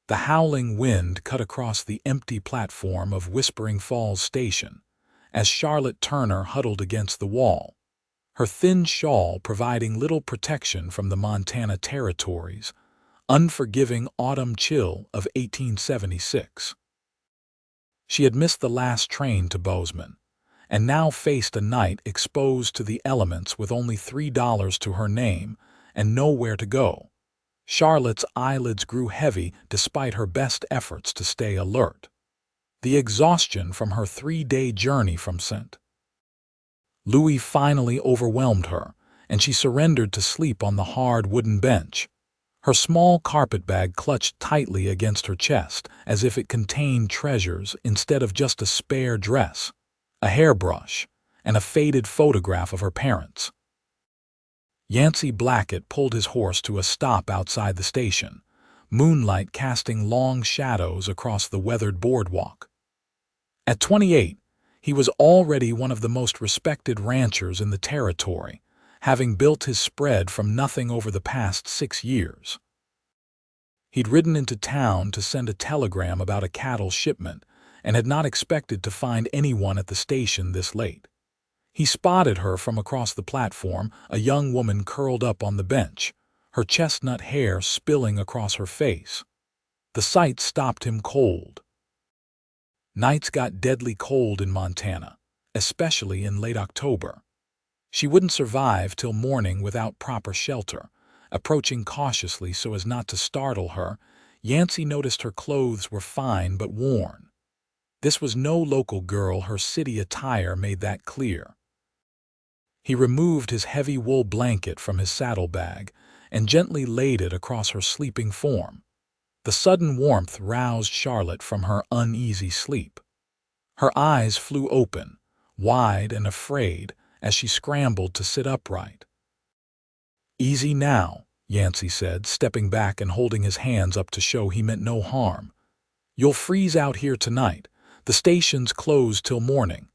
The howling wind cut across the empty platform of Whispering Falls Station as Charlotte Turner huddled against the wall, her thin shawl providing little protection from the Montana Territory's unforgiving autumn chill of 1876. She had missed the last train to Bozeman, and now faced a night exposed to the elements with only $3 to her name and nowhere to go. Charlotte's eyelids grew heavy despite her best efforts to stay alert. The exhaustion from her 3-day journey from St. Louis finally overwhelmed her, and she surrendered to sleep on the hard wooden bench, her small carpetbag clutched tightly against her chest as if it contained treasures instead of just a spare dress, a hairbrush, and a faded photograph of her parents. Yancy Blackett pulled his horse to a stop outside the station, moonlight casting long shadows across the weathered boardwalk. At 28, he was already one of the most respected ranchers in the territory, having built his spread from nothing over the past 6 years. He'd ridden into town to send a telegram about a cattle shipment and had not expected to find anyone at the station this late. He spotted her from across the platform, a young woman curled up on the bench, her chestnut hair spilling across her face. The sight stopped him cold. Nights got deadly cold in Montana, especially in late October. She wouldn't survive till morning without proper shelter. Approaching cautiously so as not to startle her, Yancy noticed her clothes were fine but worn. This was no local girl, her city attire made that clear. He removed his heavy wool blanket from his saddlebag and gently laid it across her sleeping form. The sudden warmth roused Charlotte from her uneasy sleep. Her eyes flew open, wide and afraid, as she scrambled to sit upright. "Easy now," Yancy said, stepping back and holding his hands up to show he meant no harm. "You'll freeze out here tonight. The station's closed till morning."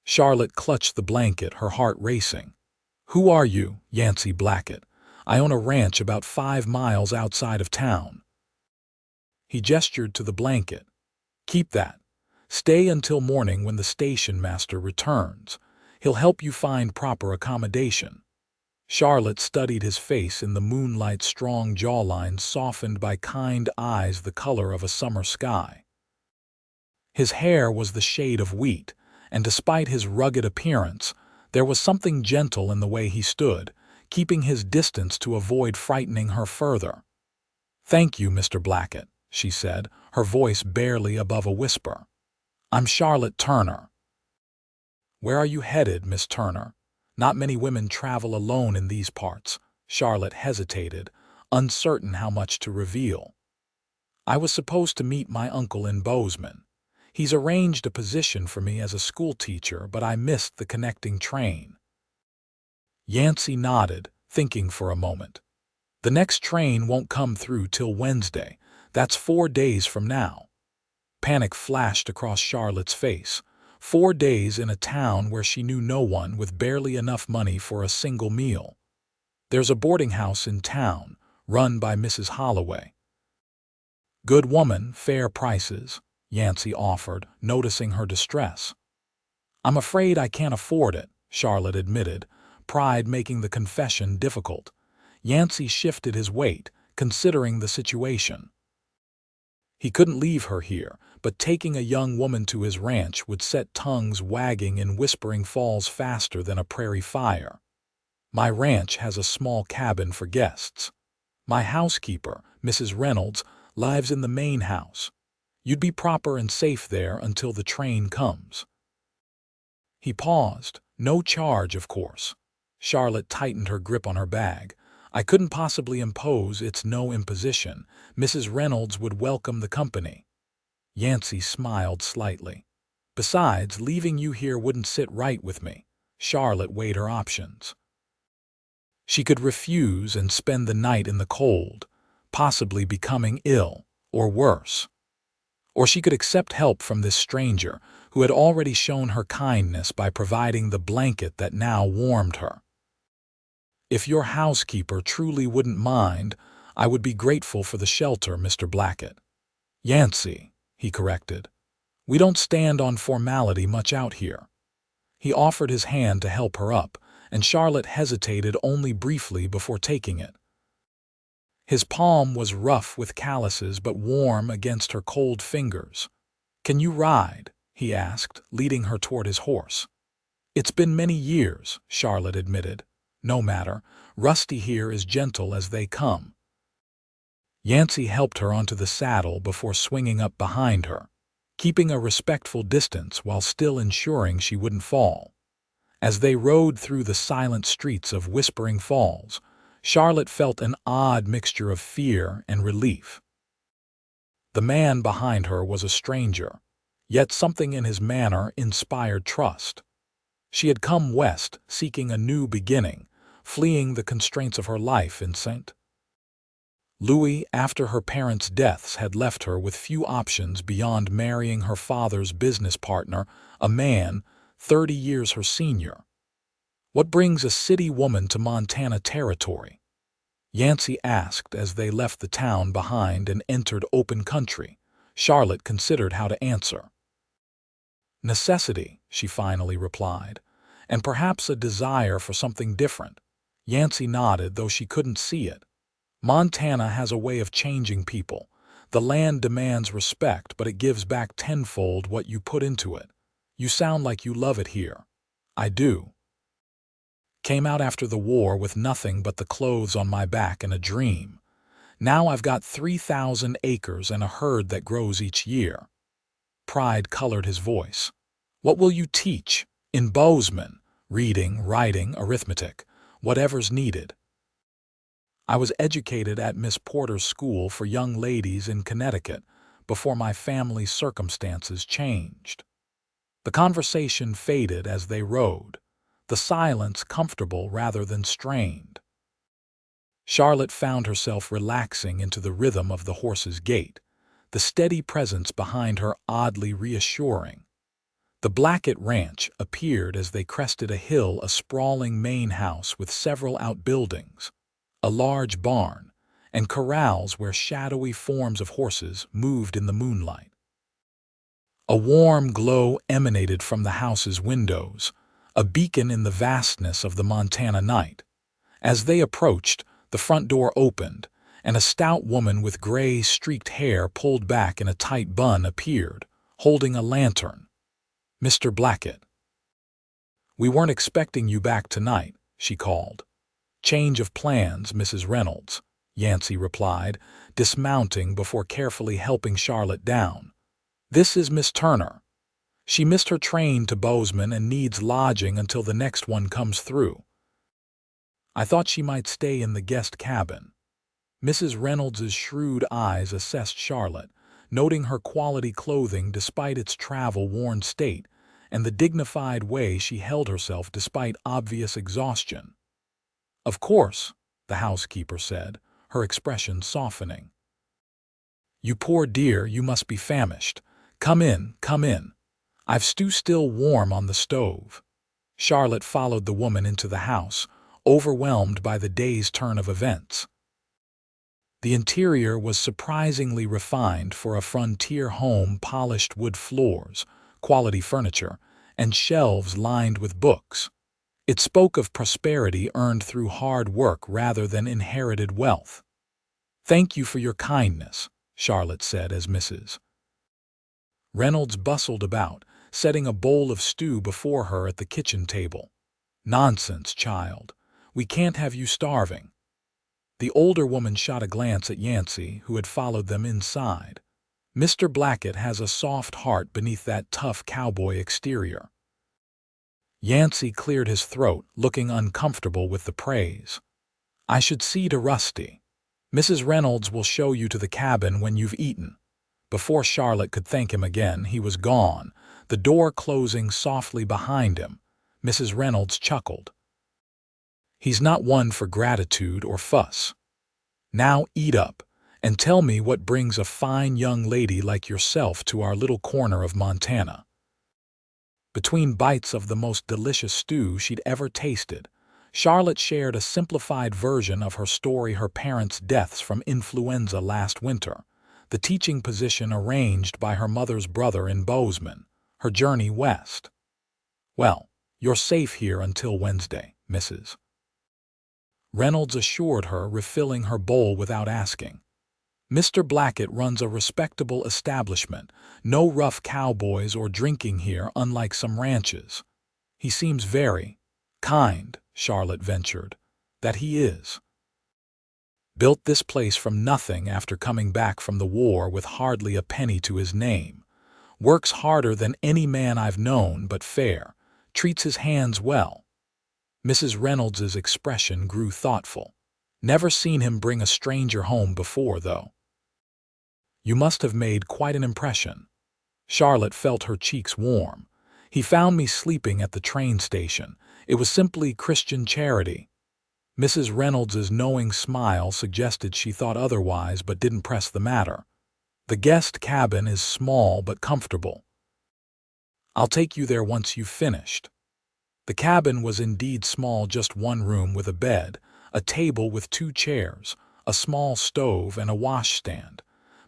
Charlotte clutched the blanket, her heart racing. "Who are you?" "Yancy Blackett. I own a ranch about 5 miles outside of town." He gestured to the blanket. "Keep that. Stay until morning when the station master returns. He'll help you find proper accommodation." Charlotte studied his face in the moonlight, strong jawline softened by kind eyes the color of a summer sky. His hair was the shade of wheat, and despite his rugged appearance, there was something gentle in the way he stood, keeping his distance to avoid frightening her further. "Thank you, Mr. Blackett," she said, her voice barely above a whisper. "I'm Charlotte Turner." "Where are you headed, Miss Turner? Not many women travel alone in these parts." Charlotte hesitated, uncertain how much to reveal. "I was supposed to meet my uncle in Bozeman. He's arranged a position for me as a schoolteacher, but I missed the connecting train." Yancy nodded, thinking for a moment. "The next train won't come through till Wednesday. That's 4 days from now." Panic flashed across Charlotte's face. 4 days in a town where she knew no one, with barely enough money for a single meal. "There's a boarding house in town, run by Mrs. Holloway." "Good woman, fair prices," Yancy offered, noticing her distress. "I'm afraid I can't afford it," Charlotte admitted, pride making the confession difficult. Yancy shifted his weight, considering the situation. He couldn't leave her here, but taking a young woman to his ranch would set tongues wagging in Whispering Falls faster than a prairie fire. "My ranch has a small cabin for guests. My housekeeper, Mrs. Reynolds, lives in the main house. You'd be proper and safe there until the train comes." He paused. "No charge, of course." Charlotte tightened her grip on her bag. "I couldn't possibly impose. It's no imposition. Mrs. Reynolds would welcome the company." Yancy smiled slightly. "Besides, leaving you here wouldn't sit right with me." Charlotte weighed her options. She could refuse and spend the night in the cold, possibly becoming ill, or worse. Or she could accept help from this stranger who had already shown her kindness by providing the blanket that now warmed her. "If your housekeeper truly wouldn't mind, I would be grateful for the shelter, Mr. Blackett." Yancy, he corrected. We don't stand on formality much out here. He offered his hand to help her up, and Charlotte hesitated only briefly before taking it. His palm was rough with calluses but warm against her cold fingers. Can you ride? He asked, leading her toward his horse. It's been many years, Charlotte admitted. No matter, Rusty here is gentle as they come. Yancy helped her onto the saddle before swinging up behind her, keeping a respectful distance while still ensuring she wouldn't fall. As they rode through the silent streets of Whispering Falls, Charlotte felt an odd mixture of fear and relief. The man behind her was a stranger, yet something in his manner inspired trust. She had come west seeking a new beginning, fleeing the constraints of her life in St. Louis after her parents' deaths had left her with few options beyond marrying her father's business partner, a man 30 years her senior. What brings a city woman to Montana territory? Yancy asked as they left the town behind and entered open country. Charlotte considered how to answer. Necessity, she finally replied, and perhaps a desire for something different. Yancy nodded, though she couldn't see it. Montana has a way of changing people. The land demands respect, but it gives back tenfold what you put into it. You sound like you love it here. I do. Came out after the war with nothing but the clothes on my back and a dream. Now I've got 3,000 acres and a herd that grows each year. Pride colored his voice. What will you teach? In Bozeman, reading, writing, arithmetic, whatever's needed. I was educated at Miss Porter's school for young ladies in Connecticut before my family's circumstances changed. The conversation faded as they rode, the silence comfortable rather than strained. Charlotte found herself relaxing into the rhythm of the horse's gait, the steady presence behind her oddly reassuring. The Blackett Ranch appeared as they crested a hill, a sprawling main house with several outbuildings, a large barn, and corrals where shadowy forms of horses moved in the moonlight. A warm glow emanated from the house's windows, a beacon in the vastness of the Montana night. As they approached, the front door opened, and a stout woman with gray, streaked hair pulled back in a tight bun appeared, holding a lantern. Mr. Blackett. We weren't expecting you back tonight, she called. Change of plans, Mrs. Reynolds, Yancy replied, dismounting before carefully helping Charlotte down. This is Miss Turner. She missed her train to Bozeman and needs lodging until the next one comes through. I thought she might stay in the guest cabin. Mrs. Reynolds's shrewd eyes assessed Charlotte, noting her quality clothing despite its travel-worn state and the dignified way she held herself despite obvious exhaustion. Of course, the housekeeper said, her expression softening. You poor dear, you must be famished. Come in, come in. I've stew still warm on the stove. Charlotte followed the woman into the house, overwhelmed by the day's turn of events. The interior was surprisingly refined for a frontier home, polished wood floors, quality furniture, and shelves lined with books. It spoke of prosperity earned through hard work rather than inherited wealth. Thank you for your kindness, Charlotte said as Mrs. Reynolds bustled about, setting a bowl of stew before her at the kitchen table. Nonsense, child. We can't have you starving. The older woman shot a glance at Yancy, who had followed them inside. Mr. Blackett has a soft heart beneath that tough cowboy exterior. Yancy cleared his throat, looking uncomfortable with the praise. I should see to Rusty. Mrs. Reynolds will show you to the cabin when you've eaten. Before Charlotte could thank him again, he was gone, the door closing softly behind him. Mrs. Reynolds chuckled. He's not one for gratitude or fuss. Now eat up, and tell me what brings a fine young lady like yourself to our little corner of Montana. Between bites of the most delicious stew she'd ever tasted, Charlotte shared a simplified version of her story, her parents' deaths from influenza last winter, the teaching position arranged by her mother's brother in Bozeman, her journey west. "Well, you're safe here until Wednesday, Mrs. Reynolds assured her, refilling her bowl without asking. "Mr. Blackett runs a respectable establishment. No rough cowboys or drinking here, unlike some ranches. He seems very kind," Charlotte ventured. "That he is. Built this place from nothing after coming back from the war with hardly a penny to his name. Works harder than any man I've known, but fair. Treats his hands well." Mrs. Reynolds's expression grew thoughtful. "Never seen him bring a stranger home before, though." "You must have made quite an impression." Charlotte felt her cheeks warm. "He found me sleeping at the train station. It was simply Christian charity." Mrs. Reynolds's knowing smile suggested she thought otherwise but didn't press the matter. "The guest cabin is small but comfortable. I'll take you there once you've finished." The cabin was indeed small, just one room with a bed, a table with 2 chairs, a small stove, and a washstand.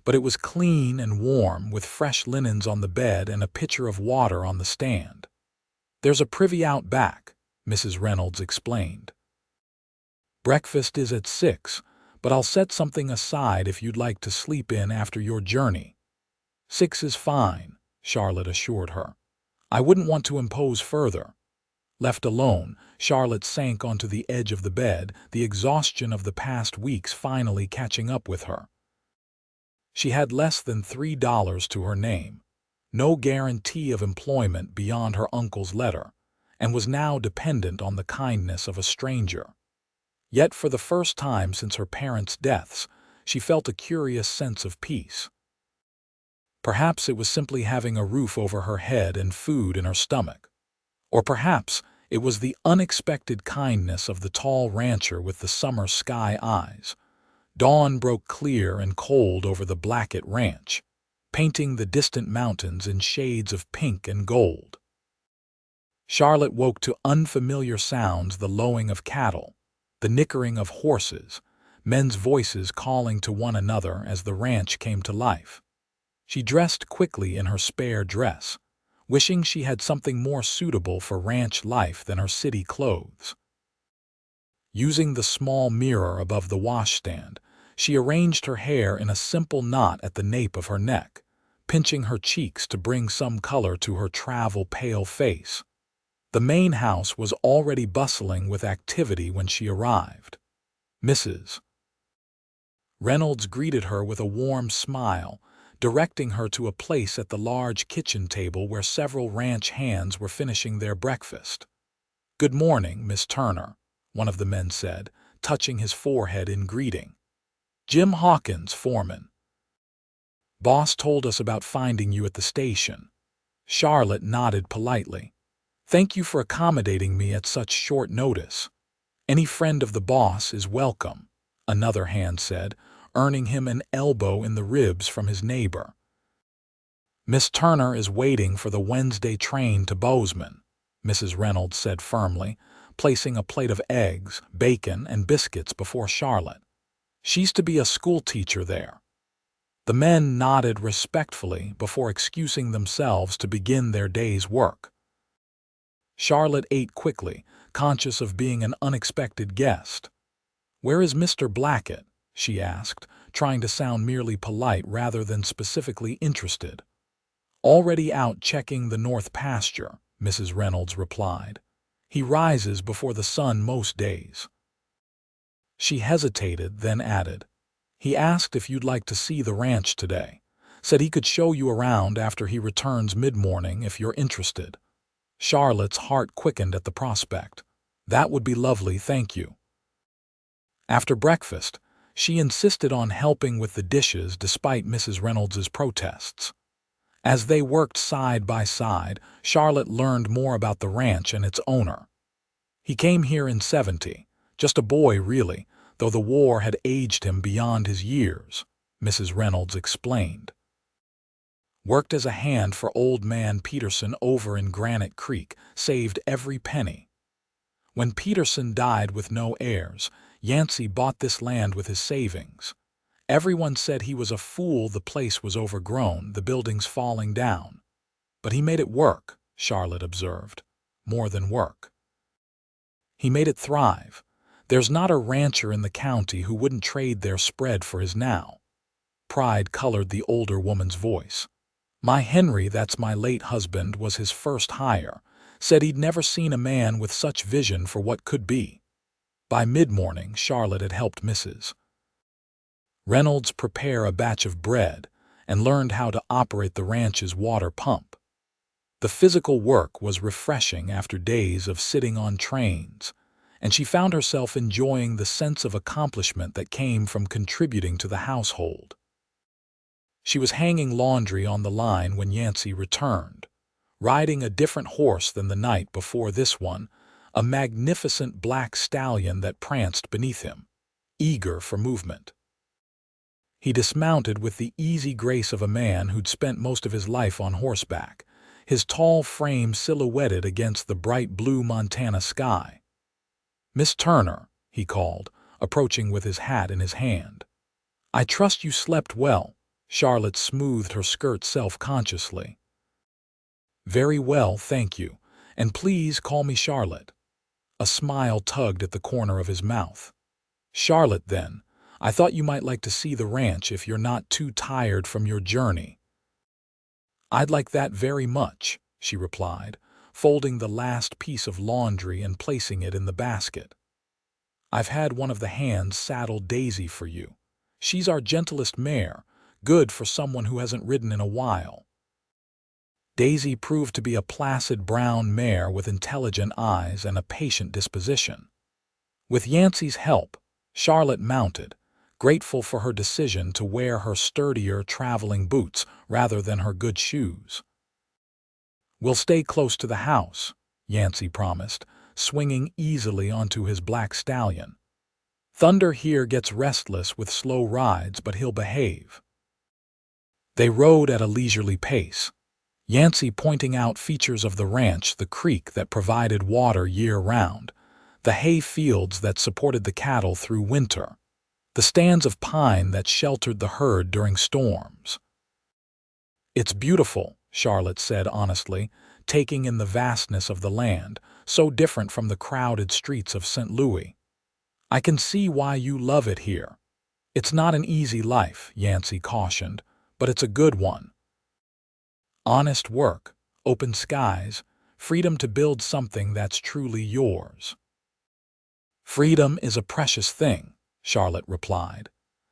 But it was clean and warm, with fresh linens on the bed and a pitcher of water on the stand. "There's a privy out back," Mrs. Reynolds explained. "Breakfast is at 6, but I'll set something aside if you'd like to sleep in after your journey." "6 is fine," Charlotte assured her. "I wouldn't want to impose further." Left alone, Charlotte sank onto the edge of the bed, the exhaustion of the past weeks finally catching up with her. She had less than $3 to her name, no guarantee of employment beyond her uncle's letter, and was now dependent on the kindness of a stranger. Yet for the first time since her parents' deaths, she felt a curious sense of peace. Perhaps it was simply having a roof over her head and food in her stomach. Or perhaps it was the unexpected kindness of the tall rancher with the summer sky eyes. Dawn broke clear and cold over the Blackett Ranch, painting the distant mountains in shades of pink and gold. Charlotte woke to unfamiliar sounds: the lowing of cattle, the nickering of horses, men's voices calling to one another as the ranch came to life. She dressed quickly in her spare dress, wishing she had something more suitable for ranch life than her city clothes. Using the small mirror above the washstand, she arranged her hair in a simple knot at the nape of her neck, pinching her cheeks to bring some color to her travel-pale face. The main house was already bustling with activity when she arrived. Mrs. Reynolds greeted her with a warm smile, directing her to a place at the large kitchen table where several ranch hands were finishing their breakfast. "Good morning, Miss Turner," one of the men said, touching his forehead in greeting. "Jim Hawkins, foreman. Boss told us about finding you at the station." Charlotte nodded politely. "Thank you for accommodating me at such short notice." "Any friend of the boss is welcome," another hand said, earning him an elbow in the ribs from his neighbor. "Miss Turner is waiting for the Wednesday train to Bozeman," Mrs. Reynolds said firmly, placing a plate of eggs, bacon, and biscuits before Charlotte. "She's to be a schoolteacher there." The men nodded respectfully before excusing themselves to begin their day's work. Charlotte ate quickly, conscious of being an unexpected guest. "Where is Mr. Blackett?" she asked, trying to sound merely polite rather than specifically interested. "Already out checking the north pasture," Mrs. Reynolds replied. "He rises before the sun most days." She hesitated, then added, "He asked if you'd like to see the ranch today. Said he could show you around after he returns mid-morning if you're interested." Charlotte's heart quickened at the prospect. "That would be lovely, thank you." After breakfast, she insisted on helping with the dishes despite Mrs. Reynolds's protests. As they worked side by side, Charlotte learned more about the ranch and its owner. He came here in '70, just a boy really, though the war had aged him beyond his years, Mrs. Reynolds explained. Worked as a hand for old man Peterson over in Granite Creek, saved every penny. When Peterson died with no heirs, Yancy bought this land with his savings. Everyone said he was a fool, the place was overgrown, the buildings falling down. But he made it work, Charlotte observed. More than work. He made it thrive. There's not a rancher in the county who wouldn't trade their spread for his now. Pride colored the older woman's voice. My Henry, that's my late husband, was his first hire. Said he'd never seen a man with such vision for what could be. By mid-morning, Charlotte had helped Mrs. Reynolds prepare a batch of bread and learned how to operate the ranch's water pump. The physical work was refreshing after days of sitting on trains, and she found herself enjoying the sense of accomplishment that came from contributing to the household. She was hanging laundry on the line when Yancy returned, riding a different horse than the night before this one, a magnificent black stallion that pranced beneath him, eager for movement. He dismounted with the easy grace of a man who'd spent most of his life on horseback, his tall frame silhouetted against the bright blue Montana sky. "Miss Turner," he called, approaching with his hat in his hand. "I trust you slept well." Charlotte smoothed her skirt self-consciously. "Very well, thank you, and please call me Charlotte." A smile tugged at the corner of his mouth. "Charlotte, then. I thought you might like to see the ranch if you're not too tired from your journey." "I'd like that very much," she replied, folding the last piece of laundry and placing it in the basket. "I've had one of the hands saddle Daisy for you. She's our gentlest mare, good for someone who hasn't ridden in a while." Daisy proved to be a placid brown mare with intelligent eyes and a patient disposition. With Yancy's help, Charlotte mounted, grateful for her decision to wear her sturdier traveling boots rather than her good shoes. "We'll stay close to the house," Yancy promised, swinging easily onto his black stallion. "Thunder here gets restless with slow rides, but he'll behave." They rode at a leisurely pace, Yancy pointing out features of the ranch, the creek that provided water year-round, the hay fields that supported the cattle through winter, the stands of pine that sheltered the herd during storms. "It's beautiful," Charlotte said honestly, taking in the vastness of the land, so different from the crowded streets of St. Louis. "I can see why you love it here." "It's not an easy life," Yancy cautioned, "but it's a good one. Honest work, open skies, freedom to build something that's truly yours." "Freedom is a precious thing," Charlotte replied,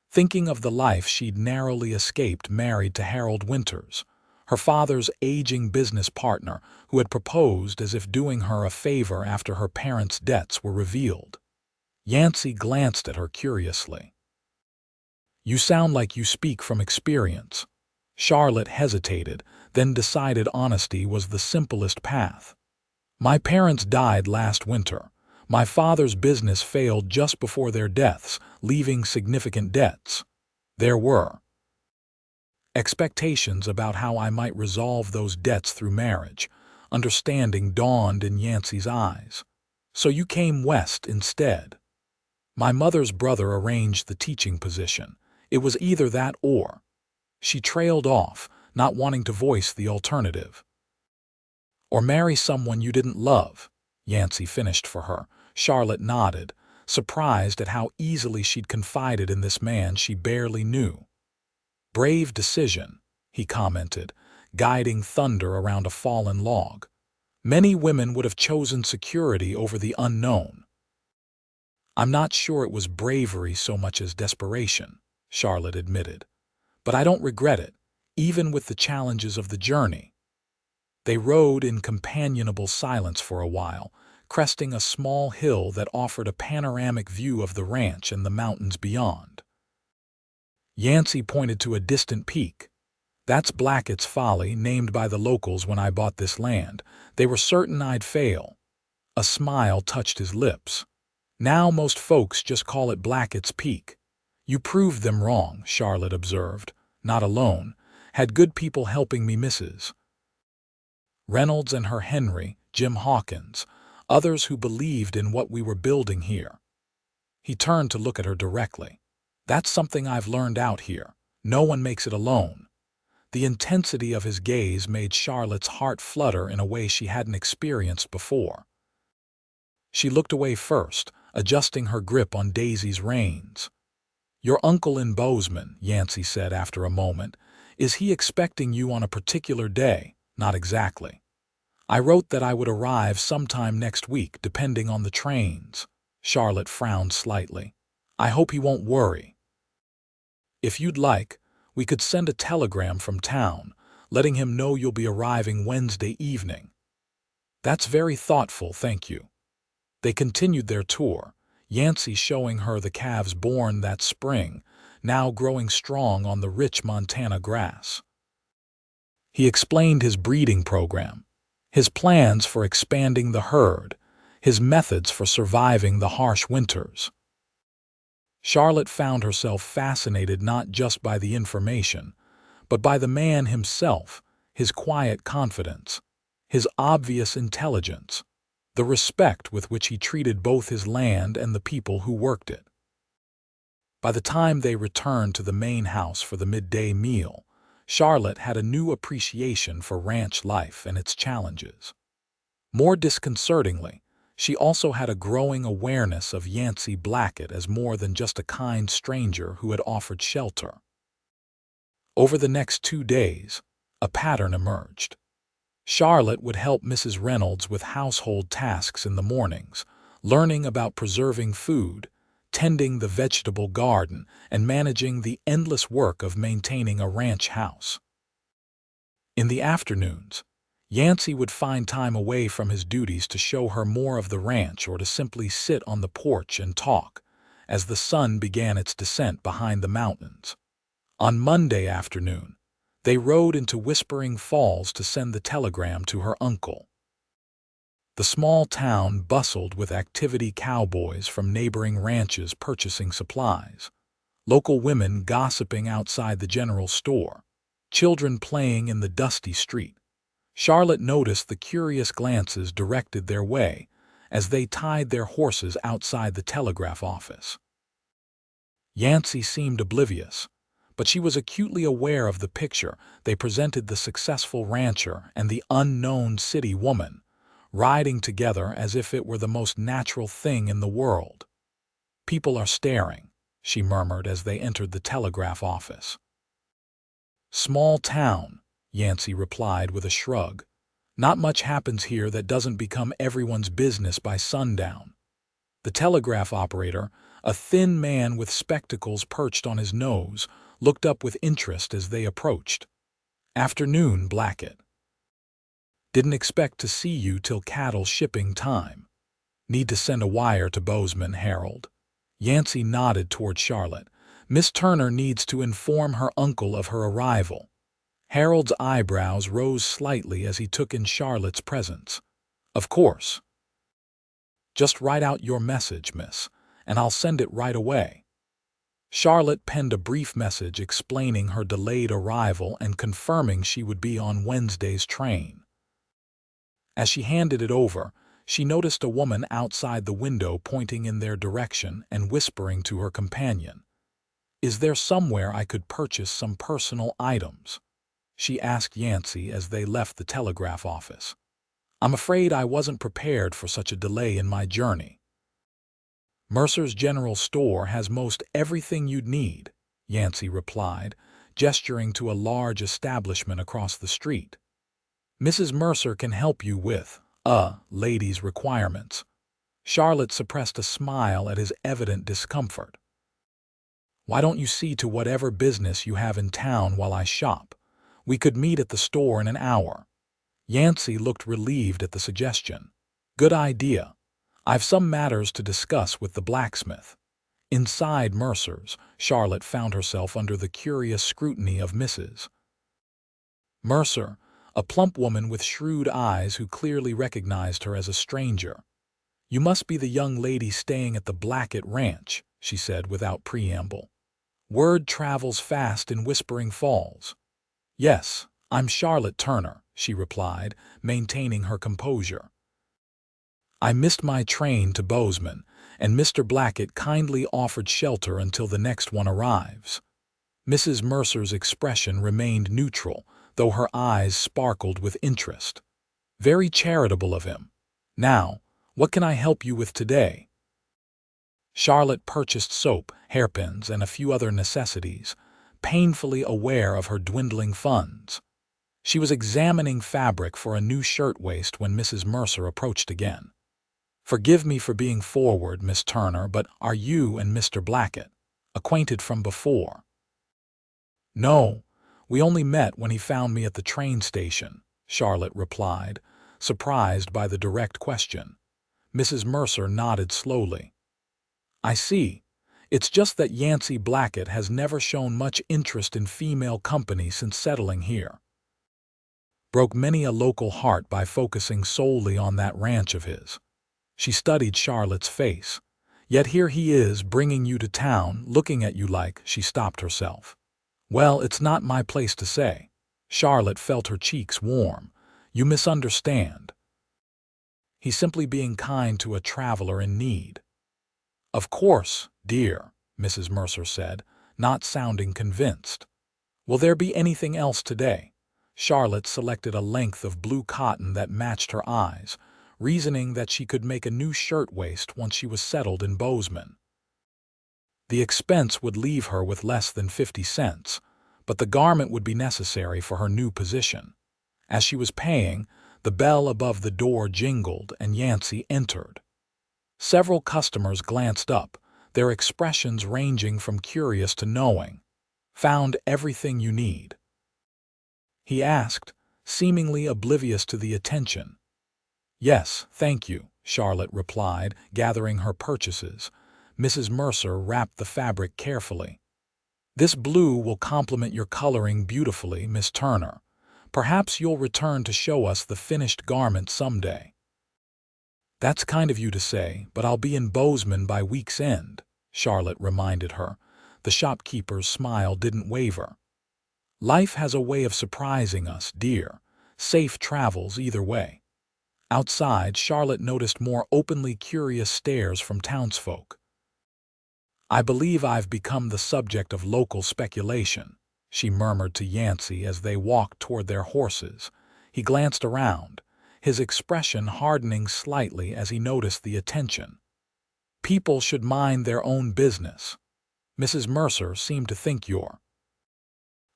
thinking of the life she'd narrowly escaped married to Harold Winters, her father's aging business partner who had proposed as if doing her a favor after her parents' debts were revealed. Yancy glanced at her curiously. "You sound like you speak from experience." Charlotte hesitated, then decided honesty was the simplest path. "My parents died last winter. My father's business failed just before their deaths, leaving significant debts. There were expectations about how I might resolve those debts through marriage. Understanding dawned in Yancy's eyes. So you came west instead." "My mother's brother arranged the teaching position. It was either that or—" She trailed off, not wanting to voice the alternative. "Or marry someone you didn't love," Yancy finished for her. Charlotte nodded, surprised at how easily she'd confided in this man she barely knew. "Brave decision," he commented, guiding Thunder around a fallen log. "Many women would have chosen security over the unknown." "I'm not sure it was bravery so much as desperation," Charlotte admitted. "But I don't regret it, even with the challenges of the journey." They rode in companionable silence for a while, cresting a small hill that offered a panoramic view of the ranch and the mountains beyond. Yancy pointed to a distant peak. "That's Blackett's Folly, named by the locals when I bought this land. They were certain I'd fail." A smile touched his lips. "Now most folks just call it Blackett's Peak." "You proved them wrong," Charlotte observed. "Not alone. Had good people helping me, Mrs. Reynolds and her Henry, Jim Hawkins, others who believed in what we were building here." He turned to look at her directly. That's something I've learned out here. No one makes it alone. The intensity of his gaze made Charlotte's heart flutter in a way she hadn't experienced before. She looked away first, adjusting her grip on Daisy's reins. "Your uncle in Bozeman," Yancy said after a moment. "Is he expecting you on a particular day?" "Not exactly. I wrote that I would arrive sometime next week, depending on the trains." Charlotte frowned slightly. "I hope he won't worry. If you'd like, we could send a telegram from town, letting him know you'll be arriving Wednesday evening." "That's very thoughtful, thank you." They continued their tour, Yancy showing her the calves born that spring, now growing strong on the rich Montana grass. He explained his breeding program, his plans for expanding the herd, his methods for surviving the harsh winters. Charlotte found herself fascinated not just by the information, but by the man himself, his quiet confidence, his obvious intelligence, the respect with which he treated both his land and the people who worked it. By the time they returned to the main house for the midday meal, Charlotte had a new appreciation for ranch life and its challenges. More disconcertingly, she also had a growing awareness of Yancy Blackett as more than just a kind stranger who had offered shelter. Over the next 2 days, a pattern emerged. Charlotte would help Mrs. Reynolds with household tasks in the mornings, learning about preserving food, tending the vegetable garden, and managing the endless work of maintaining a ranch house. In the afternoons, Yancy would find time away from his duties to show her more of the ranch or to simply sit on the porch and talk, as the sun began its descent behind the mountains. On Monday afternoon, they rode into Whispering Falls to send the telegram to her uncle. The small town bustled with activity, cowboys from neighboring ranches purchasing supplies, local women gossiping outside the general store, children playing in the dusty street. Charlotte noticed the curious glances directed their way as they tied their horses outside the telegraph office. Yancy seemed oblivious, but she was acutely aware of the picture they presented: the successful rancher and the unknown city woman, riding together as if it were the most natural thing in the world. "People are staring," she murmured as they entered the telegraph office. "Small town," Yancy replied with a shrug. "Not much happens here that doesn't become everyone's business by sundown." The telegraph operator, a thin man with spectacles perched on his nose, looked up with interest as they approached. "Afternoon, Blackett. Didn't expect to see you till cattle shipping time. Need to send a wire to Bozeman, Harold." Yancy nodded toward Charlotte. "Miss Turner needs to inform her uncle of her arrival." Harold's eyebrows rose slightly as he took in Charlotte's presence. "Of course. Just write out your message, miss, and I'll send it right away." Charlotte penned a brief message explaining her delayed arrival and confirming she would be on Wednesday's train. As she handed it over, she noticed a woman outside the window pointing in their direction and whispering to her companion. "Is there somewhere I could purchase some personal items?" she asked Yancy as they left the telegraph office. "I'm afraid I wasn't prepared for such a delay in my journey." "Mercer's General Store has most everything you'd need," Yancy replied, gesturing to a large establishment across the street. "Mrs. Mercer can help you with, ladies' requirements." Charlotte suppressed a smile at his evident discomfort. "Why don't you see to whatever business you have in town while I shop? We could meet at the store in an hour." Yancy looked relieved at the suggestion. "Good idea. I've some matters to discuss with the blacksmith." Inside Mercer's, Charlotte found herself under the curious scrutiny of Mrs. Mercer, a plump woman with shrewd eyes who clearly recognized her as a stranger. "You must be the young lady staying at the Blackett Ranch," she said without preamble. "Word travels fast in Whispering Falls." "Yes, I'm Charlotte Turner," she replied, maintaining her composure. "I missed my train to Bozeman, and Mr. Blackett kindly offered shelter until the next one arrives. Mrs. Mercer's expression remained neutral, though her eyes sparkled with interest. Very charitable of him. Now, what can I help you with today? Charlotte purchased soap, hairpins, and a few other necessities, painfully aware of her dwindling funds. She was examining fabric for a new shirtwaist when Mrs. Mercer approached again. "Forgive me for being forward, Miss Turner, but are you and Mr. Blackett acquainted from before?" "No, we only met when he found me at the train station," Charlotte replied, surprised by the direct question. Mrs. Mercer nodded slowly. "I see. It's just that Yancy Blackett has never shown much interest in female company since settling here. Broke many a local heart by focusing solely on that ranch of his." She studied Charlotte's face. "Yet here he is bringing you to town, looking at you like—" She stopped herself. "Well, it's not my place to say." Charlotte felt her cheeks warm. "You misunderstand. He's simply being kind to a traveler in need." "Of course, dear," Mrs. Mercer said, not sounding convinced. "Will there be anything else today?" Charlotte selected a length of blue cotton that matched her eyes, reasoning that she could make a new shirtwaist once she was settled in Bozeman. The expense would leave her with less than 50 cents, but the garment would be necessary for her new position. As she was paying, the bell above the door jingled and Yancy entered. Several customers glanced up, their expressions ranging from curious to knowing. "Found everything you need?" he asked, seemingly oblivious to the attention. "Yes, thank you," Charlotte replied, gathering her purchases. Mrs. Mercer wrapped the fabric carefully. "This blue will complement your coloring beautifully, Miss Turner. Perhaps you'll return to show us the finished garment someday." "That's kind of you to say, but I'll be in Bozeman by week's end," Charlotte reminded her. The shopkeeper's smile didn't waver. "Life has a way of surprising us, dear. Safe travels either way." Outside, Charlotte noticed more openly curious stares from townsfolk. "I believe I've become the subject of local speculation," she murmured to Yancy as they walked toward their horses. He glanced around, his expression hardening slightly as he noticed the attention. "People should mind their own business. Mrs. Mercer seemed to think your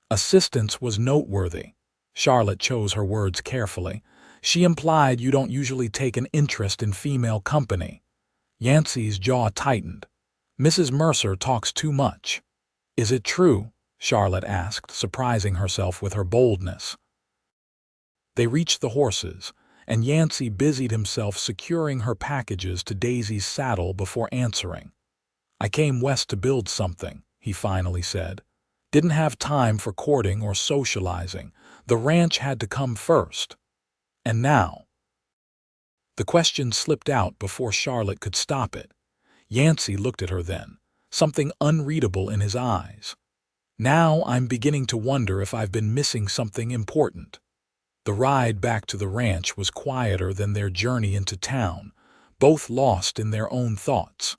assistance was noteworthy." Charlotte chose her words carefully. "She implied you don't usually take an interest in female company." Yancy's jaw tightened. "Mrs. Mercer talks too much." "Is it true?" Charlotte asked, surprising herself with her boldness. They reached the horses, and Yancy busied himself securing her packages to Daisy's saddle before answering. "I came west to build something," he finally said. "Didn't have time for courting or socializing. The ranch had to come first. And now—" The question slipped out before Charlotte could stop it. Yancy looked at her then, something unreadable in his eyes. "Now I'm beginning to wonder if I've been missing something important." The ride back to the ranch was quieter than their journey into town, both lost in their own thoughts.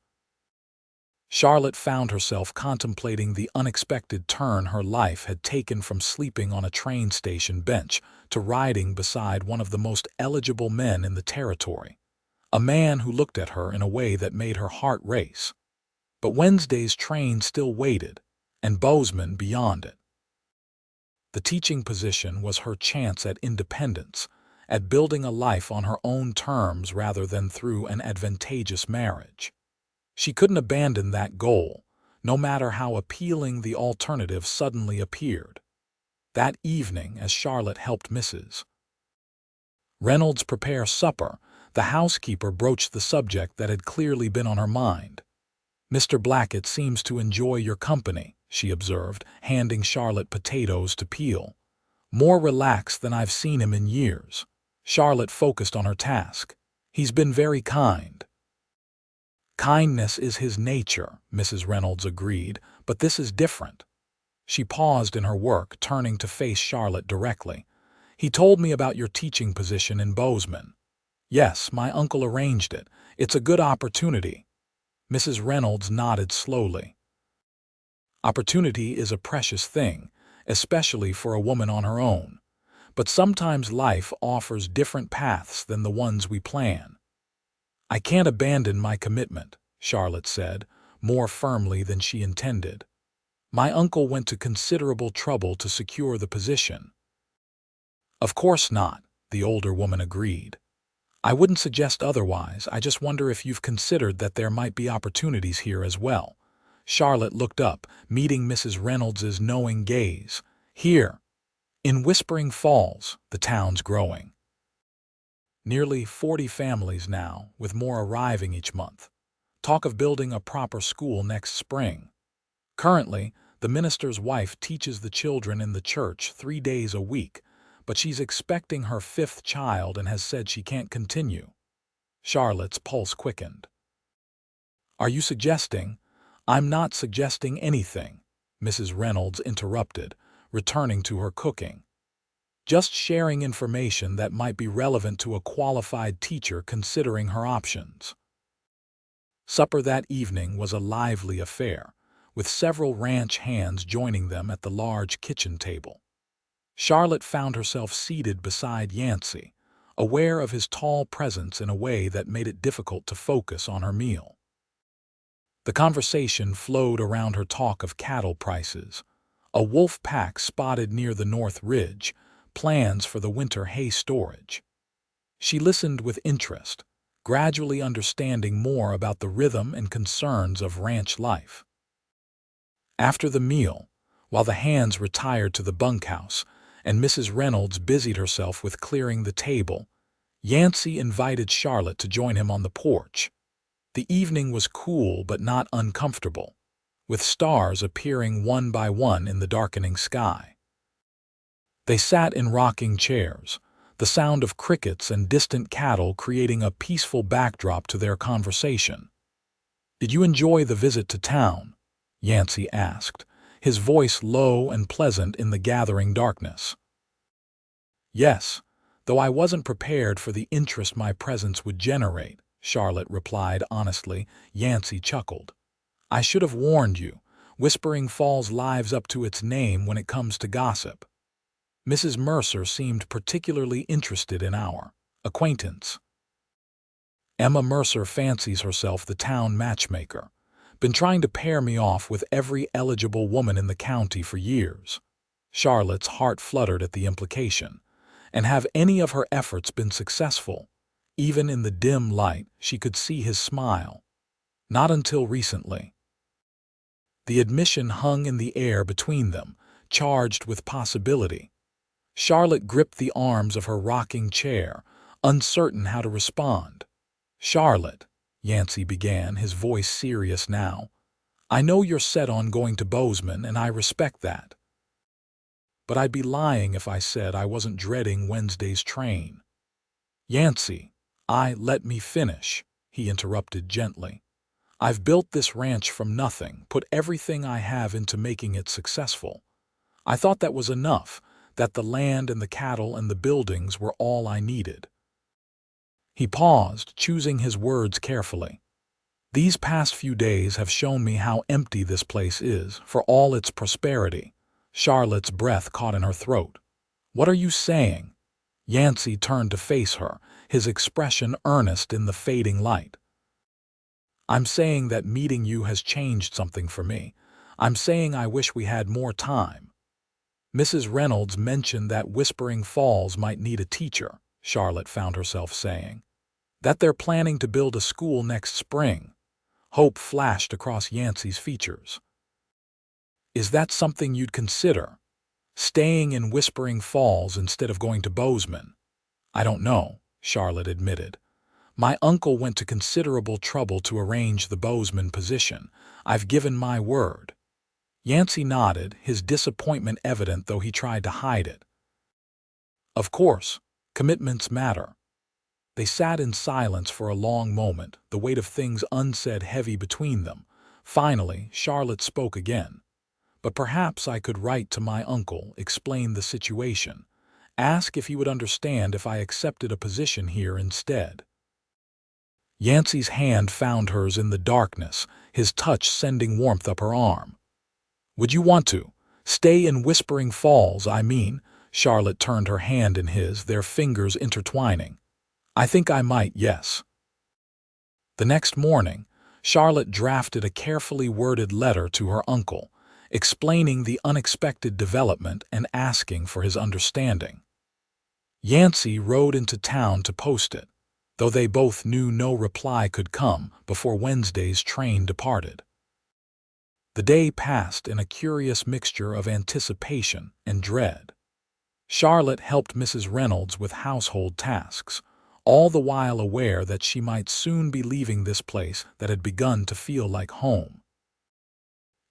Charlotte found herself contemplating the unexpected turn her life had taken from sleeping on a train station bench to riding beside one of the most eligible men in the territory, a man who looked at her in a way that made her heart race. But Wednesday's train still waited, and Bozeman beyond it. The teaching position was her chance at independence, at building a life on her own terms rather than through an advantageous marriage. She couldn't abandon that goal, no matter how appealing the alternative suddenly appeared. That evening, as Charlotte helped Mrs. Reynolds prepare supper, the housekeeper broached the subject that had clearly been on her mind. "Mr. Blackett seems to enjoy your company," she observed, handing Charlotte potatoes to peel. "More relaxed than I've seen him in years." Charlotte focused on her task. "He's been very kind." "Kindness is his nature," Mrs. Reynolds agreed, "but this is different." She paused in her work, turning to face Charlotte directly. "He told me about your teaching position in Bozeman." "Yes, my uncle arranged it. It's a good opportunity." Mrs. Reynolds nodded slowly. Opportunity is a precious thing, especially for a woman on her own. But sometimes life offers different paths than the ones we plan. I can't abandon my commitment, Charlotte said, more firmly than she intended. My uncle went to considerable trouble to secure the position. Of course not, the older woman agreed. I wouldn't suggest otherwise. I just wonder if you've considered that there might be opportunities here as well. Charlotte looked up, meeting Mrs. Reynolds's knowing gaze. Here, in Whispering Falls, the town's growing. Nearly 40 families now, with more arriving each month. Talk of building a proper school next spring. Currently, the minister's wife teaches the children in the church 3 days a week, but she's expecting her 5th child and has said she can't continue. Charlotte's pulse quickened. Are you suggesting? I'm not suggesting anything, Mrs. Reynolds interrupted, returning to her cooking. Just sharing information that might be relevant to a qualified teacher considering her options. Supper that evening was a lively affair, with several ranch hands joining them at the large kitchen table. Charlotte found herself seated beside Yancy, aware of his tall presence in a way that made it difficult to focus on her meal. The conversation flowed around her talk of cattle prices, a wolf pack spotted near the North Ridge, plans for the winter hay storage. She listened with interest, gradually understanding more about the rhythm and concerns of ranch life. After the meal, while the hands retired to the bunkhouse and Mrs. Reynolds busied herself with clearing the table, Yancy invited Charlotte to join him on the porch. The evening was cool but not uncomfortable, with stars appearing one by one in the darkening sky. They sat in rocking chairs, the sound of crickets and distant cattle creating a peaceful backdrop to their conversation. "Did you enjoy the visit to town?" Yancy asked, his voice low and pleasant in the gathering darkness. "Yes, though I wasn't prepared for the interest my presence would generate," Charlotte replied honestly. Yancy chuckled. "I should have warned you. Whispering Falls lives up to its name when it comes to gossip." Mrs. Mercer seemed particularly interested in our acquaintance. "Emma Mercer fancies herself the town matchmaker. Been trying to pair me off with every eligible woman in the county for years." Charlotte's heart fluttered at the implication. And have any of her efforts been successful? Even in the dim light, she could see his smile. Not until recently. The admission hung in the air between them, charged with possibility. Charlotte gripped the arms of her rocking chair, uncertain how to respond. "Charlotte," Yancy began, his voice serious now, "I know you're set on going to Bozeman, and I respect that. But I'd be lying if I said I wasn't dreading Wednesday's train." "Yancy, let me finish," he interrupted gently. "I've built this ranch from nothing, put everything I have into making it successful. I thought that was enough, that the land and the cattle and the buildings were all I needed." He paused, choosing his words carefully. "These past few days have shown me how empty this place is, for all its prosperity." Charlotte's breath caught in her throat. "What are you saying?" Yancy turned to face her, his expression earnest in the fading light. "I'm saying that meeting you has changed something for me. I'm saying I wish we had more time." "Mrs. Reynolds mentioned that Whispering Falls might need a teacher," Charlotte found herself saying. "That they're planning to build a school next spring." Hope flashed across Yancy's features. "Is that something you'd consider? Staying in Whispering Falls instead of going to Bozeman?" "I don't know," Charlotte admitted. "My uncle went to considerable trouble to arrange the Bozeman position. I've given my word." Yancy nodded, his disappointment evident though he tried to hide it. "Of course, commitments matter." They sat in silence for a long moment, the weight of things unsaid heavy between them. Finally, Charlotte spoke again. "But perhaps I could write to my uncle, explain the situation, ask if he would understand if I accepted a position here instead." Yancy's hand found hers in the darkness, his touch sending warmth up her arm. "Would you want to stay in Whispering Falls, I mean?" Charlotte turned her hand in his, their fingers intertwining. "I think I might, yes." The next morning, Charlotte drafted a carefully worded letter to her uncle, explaining the unexpected development and asking for his understanding. Yancy rode into town to post it, though they both knew no reply could come before Wednesday's train departed. The day passed in a curious mixture of anticipation and dread. Charlotte helped Mrs. Reynolds with household tasks, all the while aware that she might soon be leaving this place that had begun to feel like home.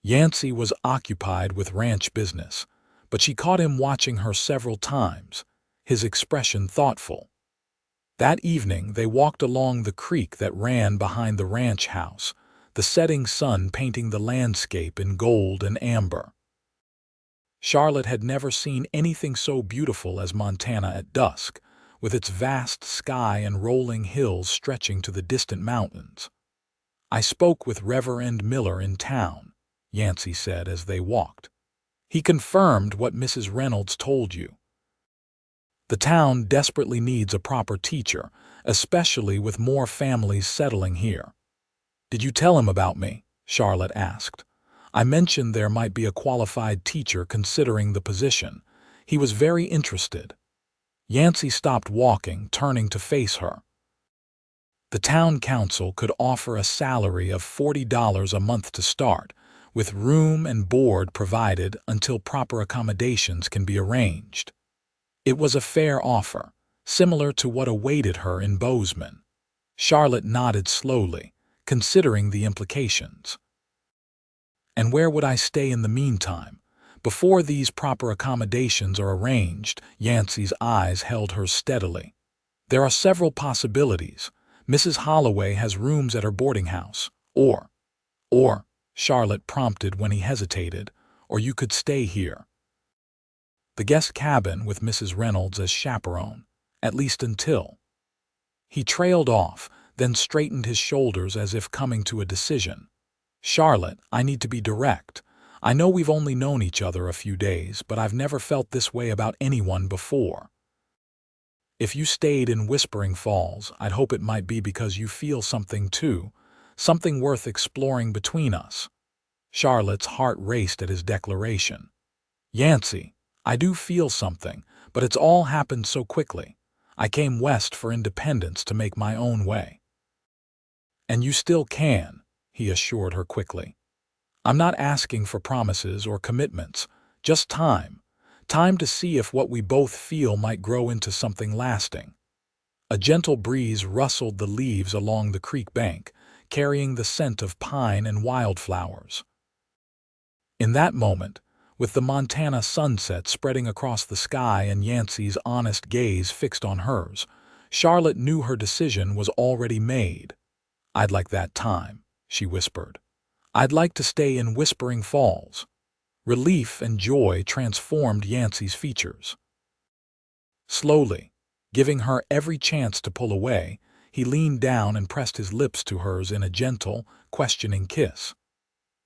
Yancy was occupied with ranch business, but she caught him watching her several times, his expression thoughtful. That evening they walked along the creek that ran behind the ranch house, the setting sun painting the landscape in gold and amber. Charlotte had never seen anything so beautiful as Montana at dusk, with its vast sky and rolling hills stretching to the distant mountains. "I spoke with Reverend Miller in town," Yancy said as they walked. "He confirmed what Mrs. Reynolds told you. The town desperately needs a proper teacher, especially with more families settling here." "Did you tell him about me?" Charlotte asked. "I mentioned there might be a qualified teacher considering the position. He was very interested." Yancy stopped walking, turning to face her. "The town council could offer a salary of $40 a month to start, with room and board provided until proper accommodations can be arranged." It was a fair offer, similar to what awaited her in Bozeman. Charlotte nodded slowly, considering the implications. "And where would I stay in the meantime? Before these proper accommodations are arranged?" Yancy's eyes held hers steadily. "There are several possibilities. Mrs. Holloway has rooms at her boarding house. Or, Charlotte prompted when he hesitated, "or you could stay here. The guest cabin with Mrs. Reynolds as chaperone, at least until—" He trailed off, then straightened his shoulders as if coming to a decision. "Charlotte, I need to be direct. I know we've only known each other a few days, but I've never felt this way about anyone before. If you stayed in Whispering Falls, I'd hope it might be because you feel something too, something worth exploring between us." Charlotte's heart raced at his declaration. "Yancy, I do feel something, but it's all happened so quickly. I came west for independence to make my own way." "And you still can," he assured her quickly. "I'm not asking for promises or commitments, just time. Time to see if what we both feel might grow into something lasting." A gentle breeze rustled the leaves along the creek bank, carrying the scent of pine and wildflowers. In that moment, with the Montana sunset spreading across the sky and Yancy's honest gaze fixed on hers, Charlotte knew her decision was already made. "I'd like that time," she whispered. "I'd like to stay in Whispering Falls." Relief and joy transformed Yancy's features. Slowly, giving her every chance to pull away, he leaned down and pressed his lips to hers in a gentle, questioning kiss.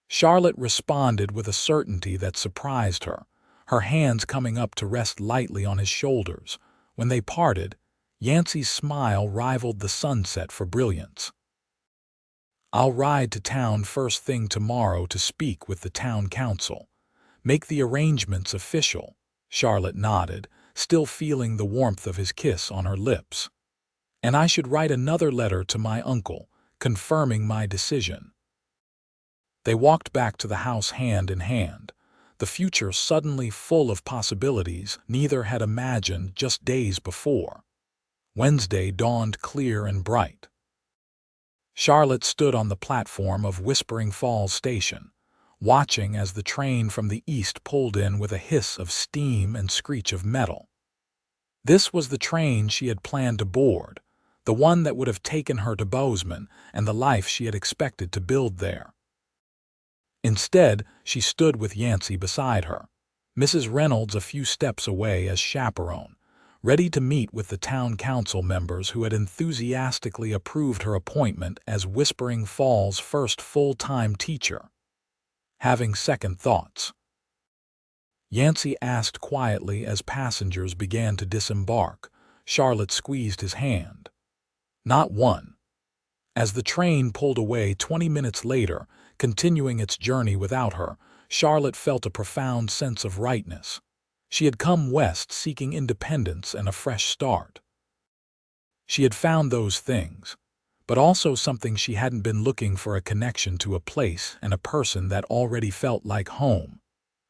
Charlotte responded with a certainty that surprised her, her hands coming up to rest lightly on his shoulders. When they parted, Yancy's smile rivaled the sunset for brilliance. "I'll ride to town first thing tomorrow to speak with the town council. Make the arrangements official." Charlotte nodded, still feeling the warmth of his kiss on her lips. "And I should write another letter to my uncle, confirming my decision." They walked back to the house hand in hand, the future suddenly full of possibilities neither had imagined just days before. Wednesday dawned clear and bright. Charlotte stood on the platform of Whispering Falls Station, watching as the train from the east pulled in with a hiss of steam and screech of metal. This was the train she had planned to board, the one that would have taken her to Bozeman and the life she had expected to build there. Instead, she stood with Yancy beside her, Mrs. Reynolds a few steps away as chaperone, ready to meet with the town council members who had enthusiastically approved her appointment as Whispering Falls' first full-time teacher. Having second thoughts, Yancy asked quietly as passengers began to disembark. Charlotte squeezed his hand. Not one. As the train pulled away 20 minutes later, continuing its journey without her, Charlotte felt a profound sense of rightness. She had come west seeking independence and a fresh start. She had found those things, but also something she hadn't been looking for: a connection to a place and a person that already felt like home.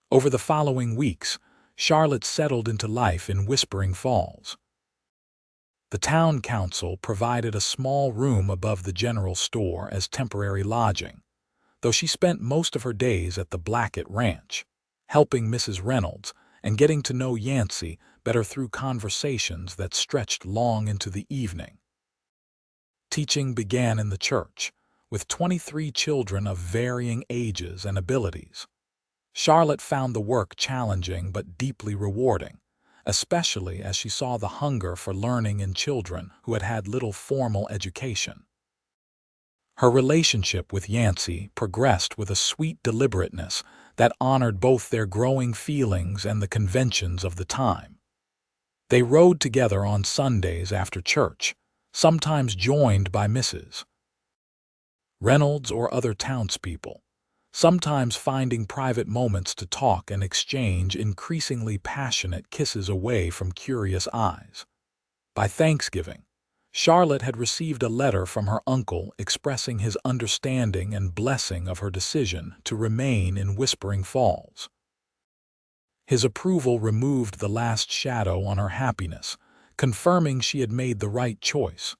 Over the following weeks, Charlotte settled into life in Whispering Falls. The town council provided a small room above the general store as temporary lodging, though she spent most of her days at the Blackett Ranch, helping Mrs. Reynolds and getting to know Yancy better through conversations that stretched long into the evening. Teaching began in the church, with 23 children of varying ages and abilities. Charlotte found the work challenging but deeply rewarding, especially as she saw the hunger for learning in children who had had little formal education. Her relationship with Yancy progressed with a sweet deliberateness that honored both their growing feelings and the conventions of the time. They rode together on Sundays after church, sometimes joined by Mrs. Reynolds or other townspeople, sometimes finding private moments to talk and exchange increasingly passionate kisses away from curious eyes. By Thanksgiving, Charlotte had received a letter from her uncle expressing his understanding and blessing of her decision to remain in Whispering Falls. His approval removed the last shadow on her happiness, confirming she had made the right choice.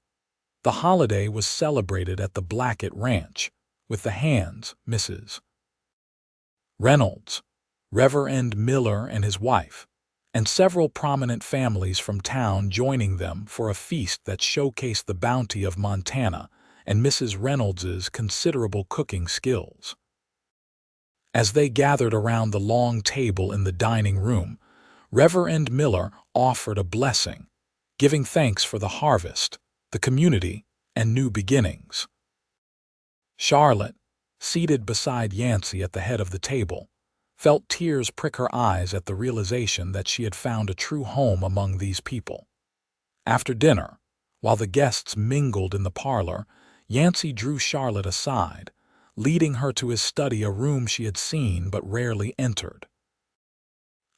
The holiday was celebrated at the Blackett Ranch, with the Hands, Mrs. Reynolds, Reverend Miller and his wife, and several prominent families from town joining them for a feast that showcased the bounty of Montana and Mrs. Reynolds's considerable cooking skills. As they gathered around the long table in the dining room, Reverend Miller offered a blessing, giving thanks for the harvest, the community, and new beginnings. Charlotte, seated beside Yancy at the head of the table, felt tears prick her eyes at the realization that she had found a true home among these people. After dinner, while the guests mingled in the parlor, Yancy drew Charlotte aside, leading her to his study, a room she had seen but rarely entered.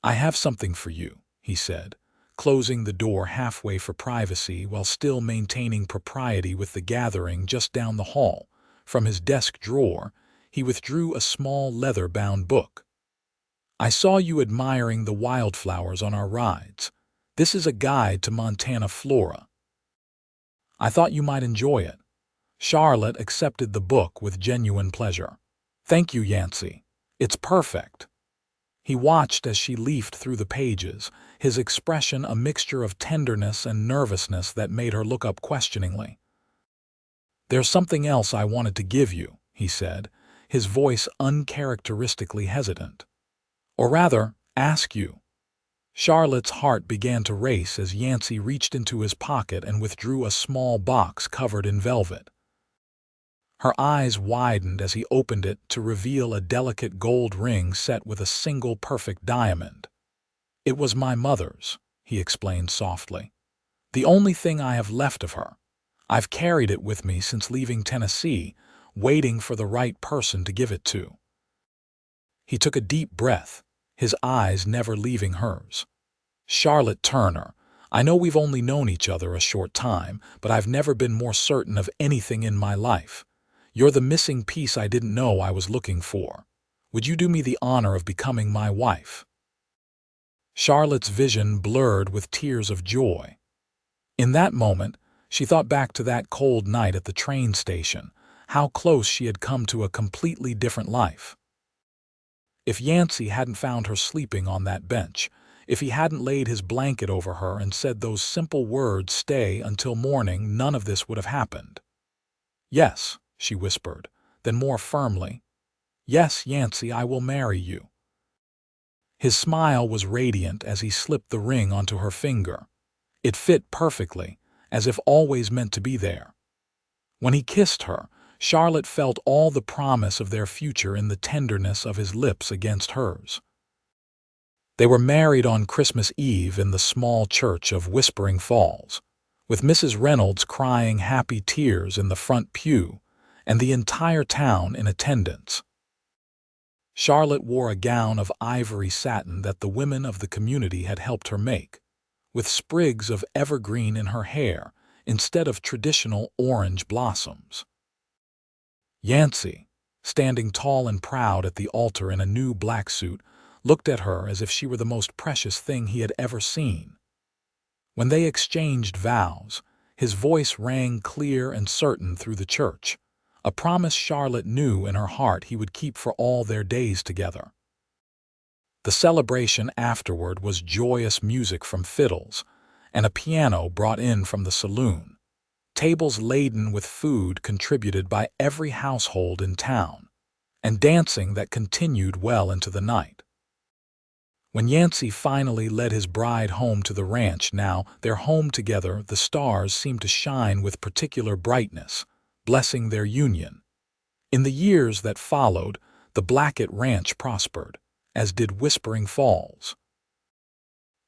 "I have something for you," he said, closing the door halfway for privacy while still maintaining propriety with the gathering just down the hall. From his desk drawer, he withdrew a small leather-bound book. "I saw you admiring the wildflowers on our rides. This is a guide to Montana flora. I thought you might enjoy it." Charlotte accepted the book with genuine pleasure. "Thank you, Yancy. It's perfect." He watched as she leafed through the pages, his expression a mixture of tenderness and nervousness that made her look up questioningly. "There's something else I wanted to give you," he said, his voice uncharacteristically hesitant. "Or rather, ask you." Charlotte's heart began to race as Yancy reached into his pocket and withdrew a small box covered in velvet. Her eyes widened as he opened it to reveal a delicate gold ring set with a single perfect diamond. "It was my mother's," he explained softly. "The only thing I have left of her. I've carried it with me since leaving Tennessee, waiting for the right person to give it to." He took a deep breath, his eyes never leaving hers. "Charlotte Turner, I know we've only known each other a short time, but I've never been more certain of anything in my life. You're the missing piece I didn't know I was looking for. Would you do me the honor of becoming my wife?" Charlotte's vision blurred with tears of joy. In that moment, she thought back to that cold night at the train station, how close she had come to a completely different life. If Yancy hadn't found her sleeping on that bench, if he hadn't laid his blanket over her and said those simple words, "Stay until morning," none of this would have happened. "Yes," she whispered, then more firmly, "Yes, Yancy, I will marry you." His smile was radiant as he slipped the ring onto her finger. It fit perfectly, as if always meant to be there. When he kissed her, Charlotte felt all the promise of their future in the tenderness of his lips against hers. They were married on Christmas Eve in the small church of Whispering Falls, with Mrs. Reynolds crying happy tears in the front pew and the entire town in attendance. Charlotte wore a gown of ivory satin that the women of the community had helped her make, with sprigs of evergreen in her hair instead of traditional orange blossoms. Yancy, standing tall and proud at the altar in a new black suit, looked at her as if she were the most precious thing he had ever seen. When they exchanged vows, his voice rang clear and certain through the church, a promise Charlotte knew in her heart he would keep for all their days together. The celebration afterward was joyous music from fiddles and a piano brought in from the saloon, tables laden with food contributed by every household in town, and dancing that continued well into the night. When Yancy finally led his bride home to the ranch, now their home together, the stars seemed to shine with particular brightness, blessing their union. In the years that followed, the Blackett Ranch prospered, as did Whispering Falls.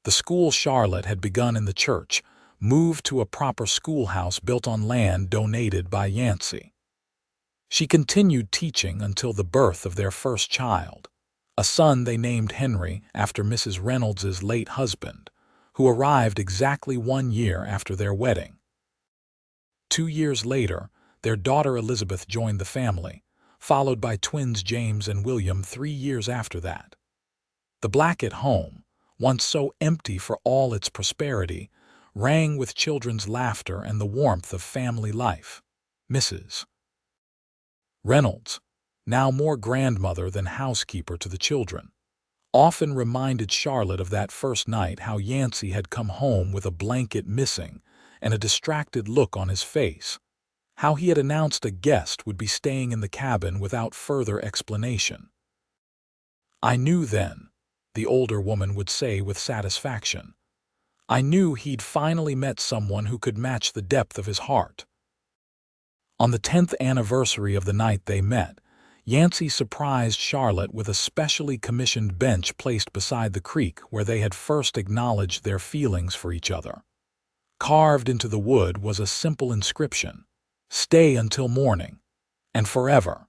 The school Charlotte had begun in the church moved to a proper schoolhouse built on land donated by Yancy. She continued teaching until the birth of their first child, a son they named Henry after Mrs. Reynolds's late husband, who arrived exactly 1 year after their wedding. 2 years later, their daughter Elizabeth joined the family, followed by twins James and William 3 years after that. The Blackett home, once so empty for all its prosperity, rang with children's laughter and the warmth of family life. Mrs. Reynolds, now more grandmother than housekeeper to the children, often reminded Charlotte of that first night, how Yancy had come home with a blanket missing and a distracted look on his face, how he had announced a guest would be staying in the cabin without further explanation. "I knew then," the older woman would say with satisfaction. "I knew he'd finally met someone who could match the depth of his heart." On the 10th anniversary of the night they met, Yancy surprised Charlotte with a specially commissioned bench placed beside the creek where they had first acknowledged their feelings for each other. Carved into the wood was a simple inscription: "Stay until morning, and forever."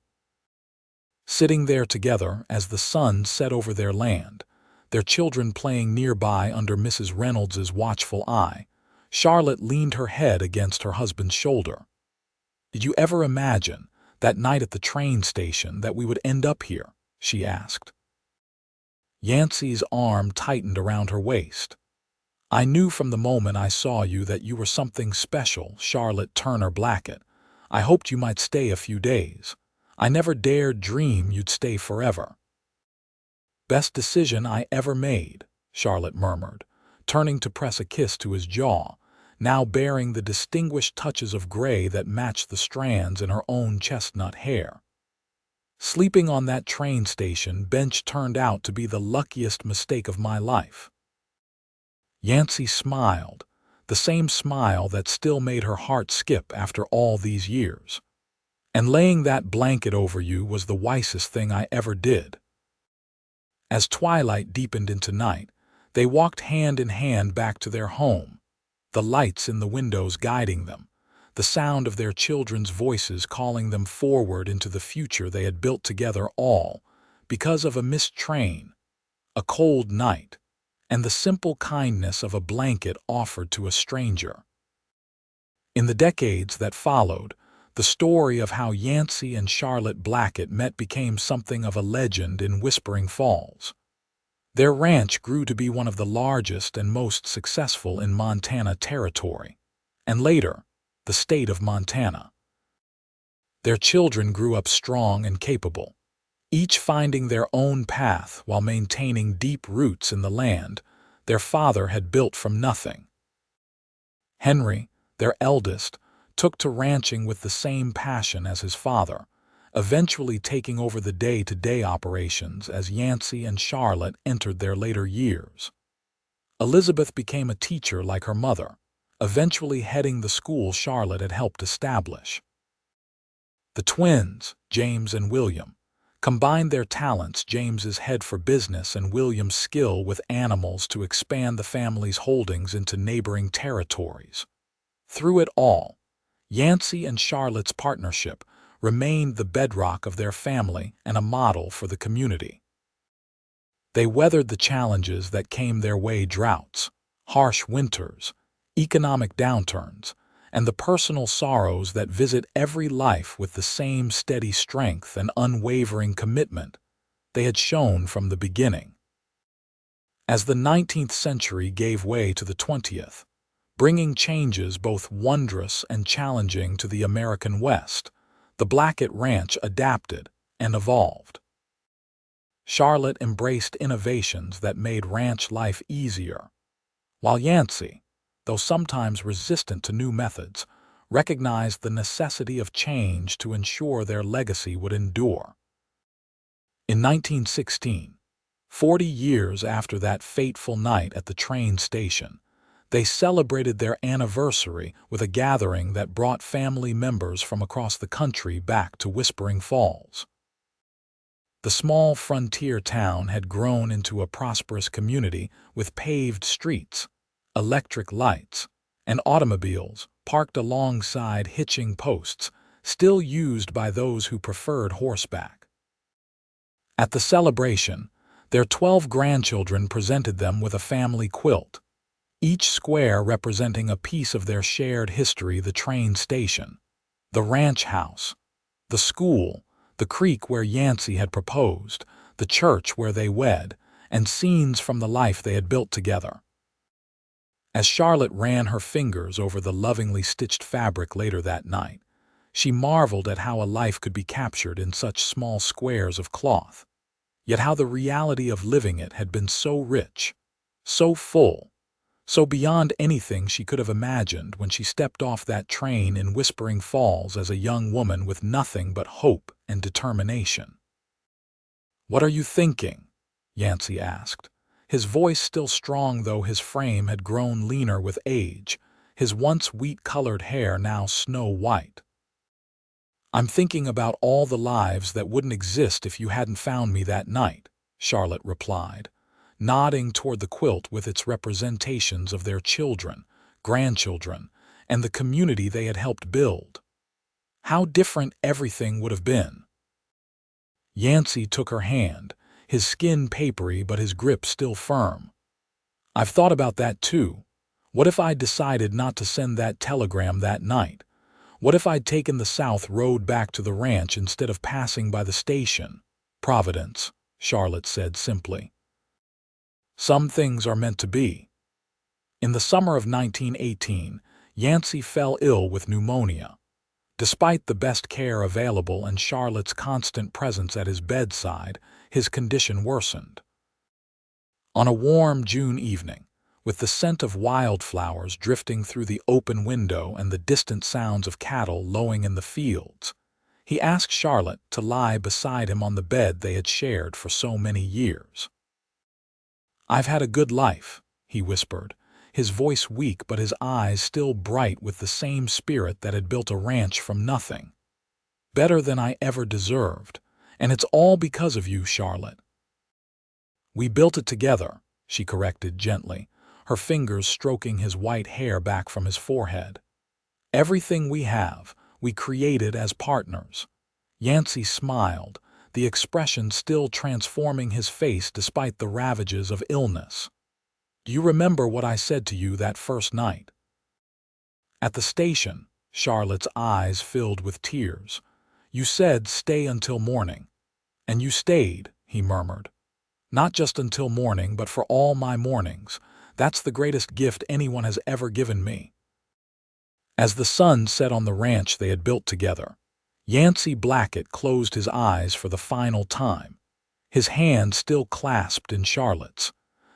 Sitting there together as the sun set over their land, their children playing nearby under Mrs. Reynolds's watchful eye, Charlotte leaned her head against her husband's shoulder. "Did you ever imagine, that night at the train station, that we would end up here?" she asked. Yancy's arm tightened around her waist. "I knew from the moment I saw you that you were something special, Charlotte Turner Blackett. I hoped you might stay a few days. I never dared dream you'd stay forever." "Best decision I ever made," Charlotte murmured, turning to press a kiss to his jaw, now bearing the distinguished touches of gray that matched the strands in her own chestnut hair. "Sleeping on that train station bench turned out to be the luckiest mistake of my life." Yancy smiled, the same smile that still made her heart skip after all these years. "And laying that blanket over you was the wisest thing I ever did." As twilight deepened into night, they walked hand in hand back to their home, the lights in the windows guiding them, the sound of their children's voices calling them forward into the future they had built together, all because of a missed train, a cold night, and the simple kindness of a blanket offered to a stranger. In the decades that followed, the story of how Yancy and Charlotte Blackett met became something of a legend in Whispering Falls. Their ranch grew to be one of the largest and most successful in Montana Territory, and later, the state of Montana. Their children grew up strong and capable, each finding their own path while maintaining deep roots in the land their father had built from nothing. Henry, their eldest, took to ranching with the same passion as his father, eventually taking over the day-to-day operations as Yancy and Charlotte entered their later years. Elizabeth became a teacher like her mother, eventually heading the school Charlotte had helped establish. The twins, James and William, combined their talents, James's head for business and William's skill with animals, to expand the family's holdings into neighboring territories. Through it all, Yancy and Charlotte's partnership remained the bedrock of their family and a model for the community. They weathered the challenges that came their way: droughts, harsh winters, economic downturns, and the personal sorrows that visit every life with the same steady strength and unwavering commitment they had shown from the beginning. As the 19th century gave way to the 20th, bringing changes both wondrous and challenging to the American West, the Blackett Ranch adapted and evolved. Charlotte embraced innovations that made ranch life easier, while Yancy, though sometimes resistant to new methods, recognized the necessity of change to ensure their legacy would endure. In 1916, 40 years after that fateful night at the train station, they celebrated their anniversary with a gathering that brought family members from across the country back to Whispering Falls. The small frontier town had grown into a prosperous community with paved streets, electric lights, and automobiles parked alongside hitching posts, still used by those who preferred horseback. At the celebration, their 12 grandchildren presented them with a family quilt, each square representing a piece of their shared history: the train station, the ranch house, the school, the creek where Yancy had proposed, the church where they wed, and scenes from the life they had built together. As Charlotte ran her fingers over the lovingly stitched fabric later that night, she marveled at how a life could be captured in such small squares of cloth, yet how the reality of living it had been so rich, so full, so beyond anything she could have imagined when she stepped off that train in Whispering Falls as a young woman with nothing but hope and determination. "What are you thinking?" Yancy asked, his voice still strong though his frame had grown leaner with age, his once wheat-colored hair now snow-white. "I'm thinking about all the lives that wouldn't exist if you hadn't found me that night," Charlotte replied, nodding toward the quilt with its representations of their children, grandchildren, and the community they had helped build. How different everything would have been. Yancy took her hand, his skin papery but his grip still firm. "I've thought about that too. What if I'd decided not to send that telegram that night? What if I'd taken the south road back to the ranch instead of passing by the station?" "Providence," Charlotte said simply. "Some things are meant to be." In the summer of 1918, Yancy fell ill with pneumonia. Despite the best care available and Charlotte's constant presence at his bedside, his condition worsened. On a warm June evening, with the scent of wildflowers drifting through the open window and the distant sounds of cattle lowing in the fields, he asked Charlotte to lie beside him on the bed they had shared for so many years. "I've had a good life," he whispered, his voice weak but his eyes still bright with the same spirit that had built a ranch from nothing. "Better than I ever deserved, and it's all because of you, Charlotte." "We built it together," she corrected gently, her fingers stroking his white hair back from his forehead. "Everything we have, we created as partners." Yancy smiled, the expression still transforming his face despite the ravages of illness. "Do you remember what I said to you that first night?" At the station, Charlotte's eyes filled with tears. "You said stay until morning." "And you stayed," he murmured. "Not just until morning, but for all my mornings. That's the greatest gift anyone has ever given me." As the sun set on the ranch they had built together, Yancy Blackett closed his eyes for the final time, his hand still clasped in Charlotte's,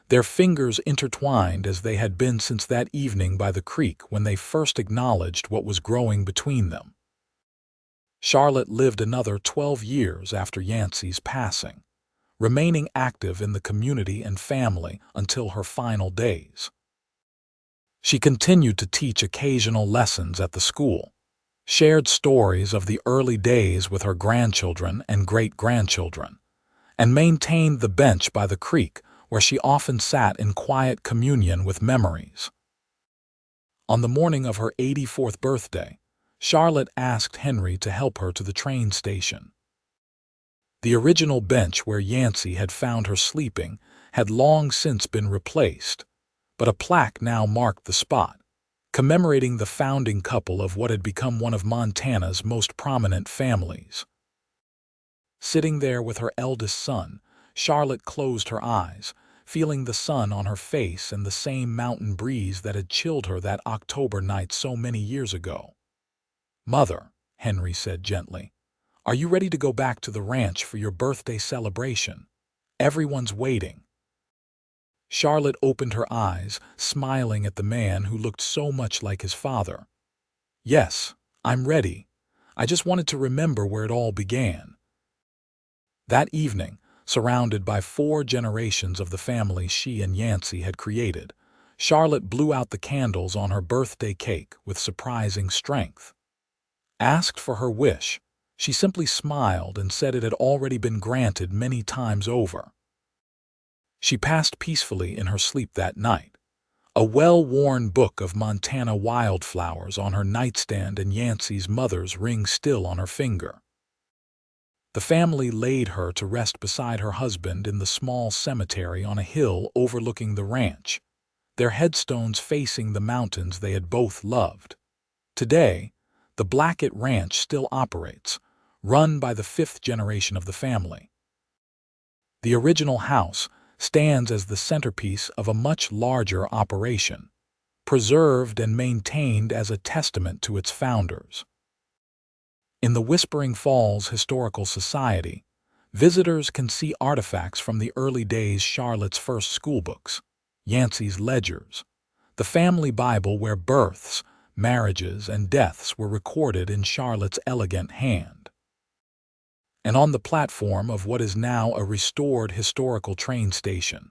their fingers intertwined as they had been since that evening by the creek when they first acknowledged what was growing between them. Charlotte lived another 12 years after Yancy's passing, remaining active in the community and family until her final days. She continued to teach occasional lessons at the school, shared stories of the early days with her grandchildren and great-grandchildren, and maintained the bench by the creek where she often sat in quiet communion with memories. On the morning of her 84th birthday, Charlotte asked Henry to help her to the train station. The original bench where Yancy had found her sleeping had long since been replaced, but a plaque now marked the spot, commemorating the founding couple of what had become one of Montana's most prominent families. Sitting there with her eldest son, Charlotte closed her eyes, feeling the sun on her face and the same mountain breeze that had chilled her that October night so many years ago. "Mother," Henry said gently, "are you ready to go back to the ranch for your birthday celebration? Everyone's waiting." Charlotte opened her eyes, smiling at the man who looked so much like his father. "Yes, I'm ready. I just wanted to remember where it all began." That evening, surrounded by 4 generations of the family she and Yancy had created, Charlotte blew out the candles on her birthday cake with surprising strength. Asked for her wish, she simply smiled and said it had already been granted many times over. She passed peacefully in her sleep that night, a well-worn book of Montana wildflowers on her nightstand and Yancy's mother's ring still on her finger. The family laid her to rest beside her husband in the small cemetery on a hill overlooking the ranch, their headstones facing the mountains they had both loved. Today, the Blackett Ranch still operates, run by the 5th generation of the family. The original house stands as the centerpiece of a much larger operation, preserved and maintained as a testament to its founders. In the Whispering Falls Historical Society, visitors can see artifacts from the early days: Charlotte's first schoolbooks, Yancy's ledgers, the family Bible where births, marriages, and deaths were recorded in Charlotte's elegant hand. And on the platform of what is now a restored historical train station,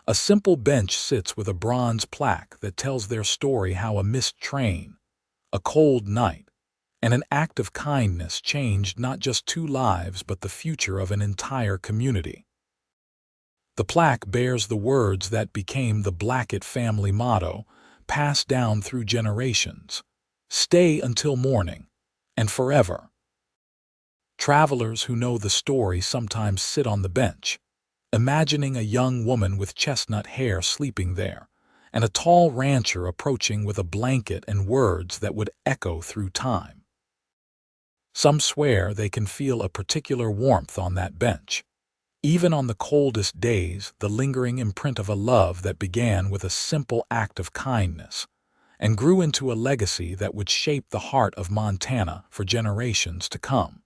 a simple bench sits with a bronze plaque that tells their story: how a missed train, a cold night, and an act of kindness changed not just 2 lives but the future of an entire community. The plaque bears the words that became the Blackett family motto, passed down through generations: "Stay until morning, and forever." Travelers who know the story sometimes sit on the bench, imagining a young woman with chestnut hair sleeping there, and a tall rancher approaching with a blanket and words that would echo through time. Some swear they can feel a particular warmth on that bench. Even on the coldest days, the lingering imprint of a love that began with a simple act of kindness and grew into a legacy that would shape the heart of Montana for generations to come.